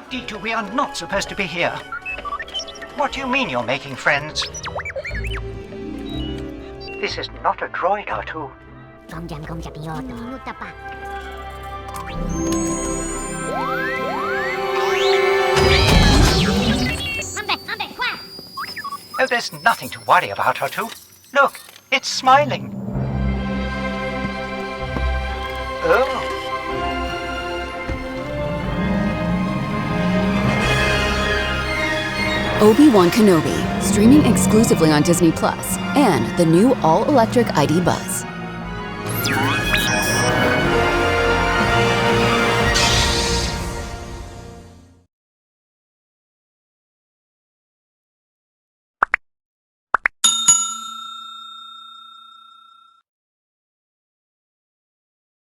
D2, we are not supposed to be here. What do you mean you're making friends? This is not a droid, R2. Oh, there's nothing to worry about, R2. Look, it's smiling. Oh. Obi Wan Kenobi, streaming exclusively on Disney Plus, and the new all-electric ID Buzz.